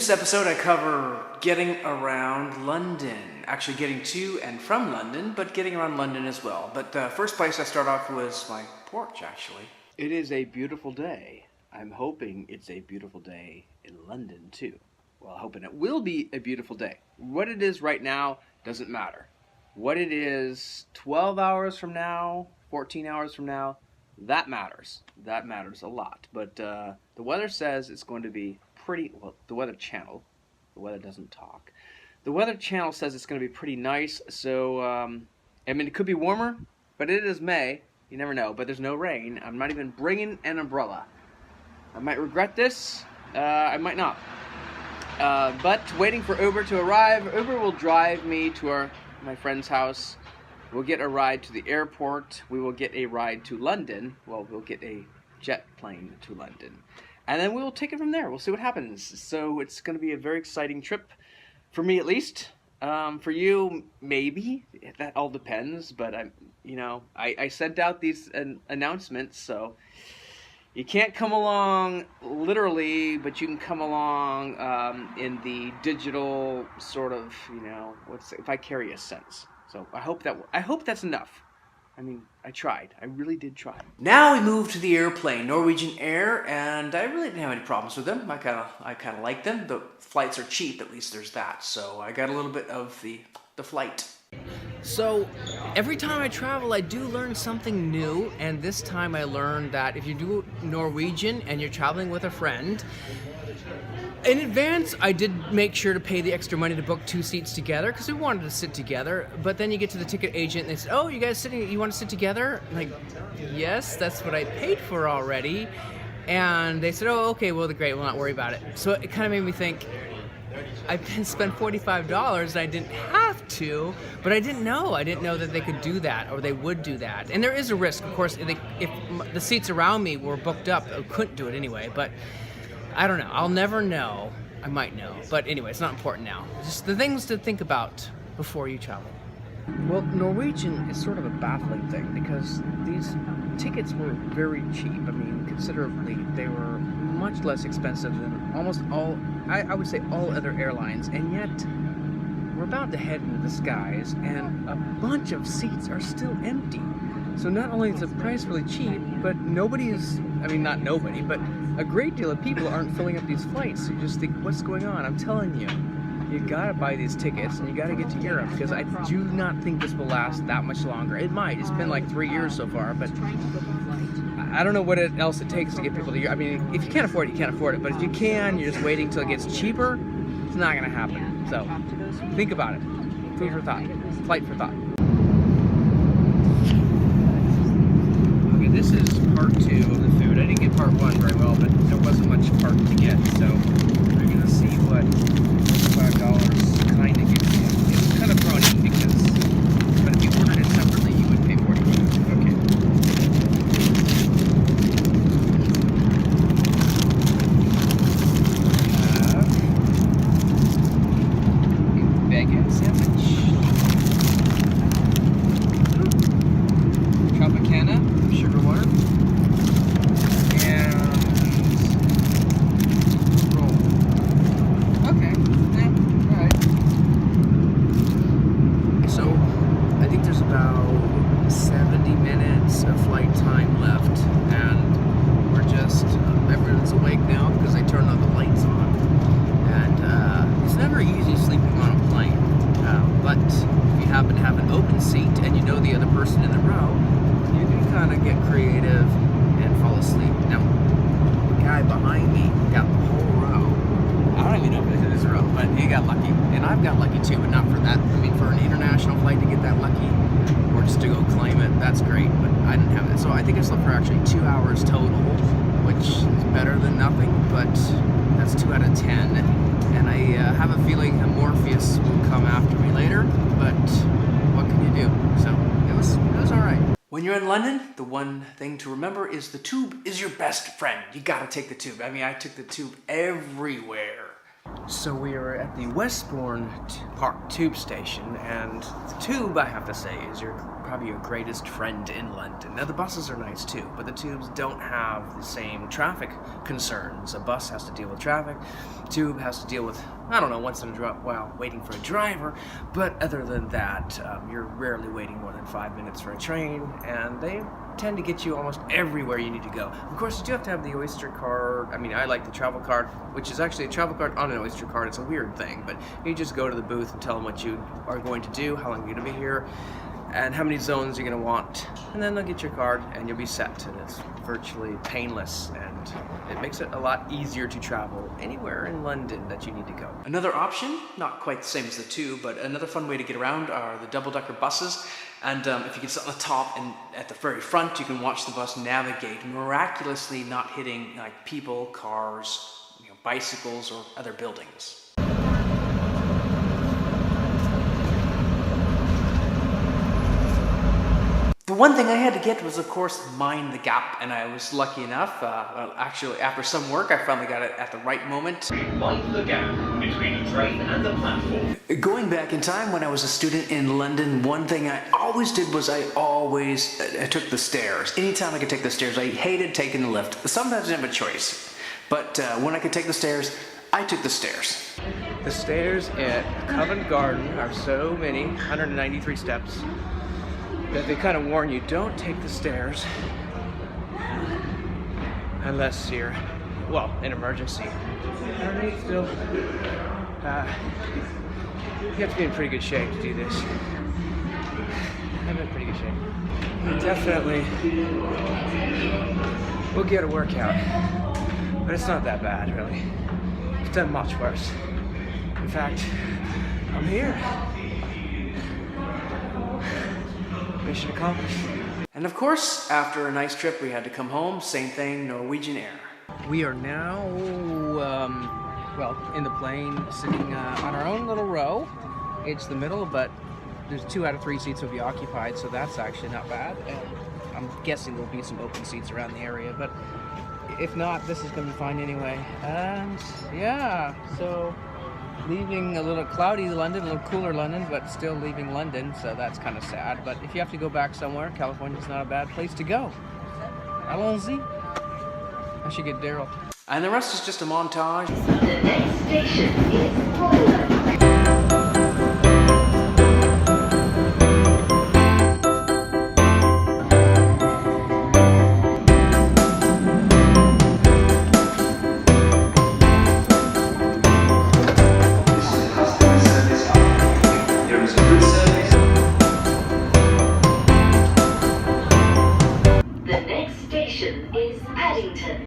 this episode, I cover getting around London. Actually, getting to and from London, but getting around London as well. But first place I start off was my porch, actually. It is a beautiful day. I'm hoping it's a beautiful day in London, too. Well, hoping it will be a beautiful day. What it is right now doesn't matter. What it is 12 hours from now, 14 hours from now, that matters. That matters a lot. But the weather says it's going to be pretty, well, the Weather Channel, the weather doesn't talk. The Weather Channel says it's going to be pretty nice, so, I mean, it could be warmer, but it is May. You never know, but there's no rain. I'm not even bringing an umbrella. I might regret this. I might not. But waiting for Uber to arrive. Uber will drive me to my friend's house. We'll get a ride to the airport. We will get a ride to London. Well, we'll get a jet plane to London. And then we'll take it from there. We'll see what happens. So it's going to be a very exciting trip. For me, at least. For you, maybe. That all depends. But, I sent out these announcements, so you can't come along literally, but you can come along in the digital sort of, vicarious sense. So I hope that's enough. I mean, I tried. I really did try. Now we move to the airplane, Norwegian Air, and I really didn't have any problems with them. I kind of like them. The flights are cheap, at least there's that. So I got a little bit of the flight. So every time I travel, I do learn something new, and this time I learned that if you do Norwegian and you're traveling with a friend, in advance, I did make sure to pay the extra money to book 2 seats together because we wanted to sit together. But then you get to the ticket agent and they said, "Oh, you guys you want to sit together?" I'm like, yes, that's what I paid for already. And they said, "Oh, okay, well, great, we'll not worry about it." So it kind of made me think, I spent $45 and I didn't have to, but I didn't know. I didn't know that they could do that or they would do that. And there is a risk, of course, if the seats around me were booked up, I couldn't do it anyway, but I don't know. I'll never know. I might know. But anyway, it's not important now. Just the things to think about before you travel. Well, Norwegian is sort of a baffling thing because these tickets were very cheap. I mean, considerably. They were much less expensive than almost all, I would say all other airlines. And yet, we're about to head into the skies and a bunch of seats are still empty. So not only is the price really cheap, but not nobody, but a great deal of people aren't filling up these flights. So you just think, what's going on? I'm telling you, you gotta buy these tickets and you gotta get to Europe because I do not think this will last that much longer. It might. It's been like 3 years so far, but I don't know what else it takes to get people to Europe. I mean, if you can't afford it, you can't afford it. But if you can, you're just waiting till it gets cheaper. It's not gonna happen. So think about it. Food for thought. Flight for thought. This is part 2 of the food. I didn't get part 1 very well, but there wasn't much part to get, so we're gonna see what $5 kind of gives you. It's kind of funny because, but if you ordered it separately, you would pay $45. Okay. A baguette sandwich. Tropicana. Sugar water and roll. Okay, yeah, alright. So, I think there's about 70 minutes of flight time left, and we're just, everyone's awake now because they turned all the lights on. And it's never easy sleeping on a plane, but if you happen to have an open seat and you know the other person in the row, you can kind of get creative and fall asleep. Now, the guy behind me got the whole row. I don't even know if it's his row, but he got lucky. And I've got lucky too, but not for that. I mean, for an international flight to get that lucky, or just to go claim it, that's great. But I didn't have that. So I think I slept for actually 2 hours total, which is better than nothing, but that's 2 out of 10. And I have a feeling that Morpheus will come after me later, but what can you do? So it was all right. When you're in London, the one thing to remember is the tube is your best friend. You gotta take the tube. I mean, I took the tube everywhere. So we are at the Westbourne Park Tube Station, and the tube, I have to say, is probably your greatest friend in London. Now the buses are nice too, but the tubes don't have the same traffic concerns. A bus has to deal with traffic, tube has to deal with, I don't know, once in a while waiting for a driver, but other than that, you're rarely waiting more than 5 minutes for a train, and they tend to get you almost everywhere you need to go. Of course, you do have to have the Oyster card. I mean, I like the travel card, which is actually a travel card on an Oyster card. It's a weird thing, but you just go to the booth and tell them what you are going to do, how long you're going to be here, and how many zones you're going to want, and then they'll get your card and you'll be set, and it's virtually painless, and it makes it a lot easier to travel anywhere in London that you need to go. Another option, not quite the same as the tube, but another fun way to get around are the double-decker buses. And if you can sit on the top and at the very front, you can watch the bus navigate, miraculously not hitting like people, cars, bicycles, or other buildings. The one thing I had to get was, of course, Mind the Gap, and I was lucky enough. Actually, after some work, I finally got it at the right moment. Mind the gap between the train and the platform. Going back in time when I was a student in London, one thing I always did was I took the stairs. Anytime I could take the stairs, I hated taking the lift. Sometimes I didn't have a choice, but when I could take the stairs, I took the stairs. The stairs at Covent Garden are so many, 193 steps, that they kind of warn you, don't take the stairs unless you're, well, an emergency. Underneath still, you have to be in pretty good shape to do this. I'm in pretty good shape. You definitely will get a workout, but it's not that bad, really. I've done much worse. In fact, I'm here. Mission accomplished. And of course, after a nice trip, we had to come home. Same thing, Norwegian Air. We are now, well, in the plane, sitting on our own little row. It's the middle, but there's 2 out of 3 seats will be occupied, so that's actually not bad. And I'm guessing there'll be some open seats around the area, but if not, this is going to be fine anyway. And yeah, so leaving a little cloudy London, a little cooler London, but still leaving London, so that's kind of sad. But if you have to go back somewhere, California's not a bad place to go. Allons-y. I should get Daryl. And the rest is just a montage. The next station is Poland. The next station is Paddington.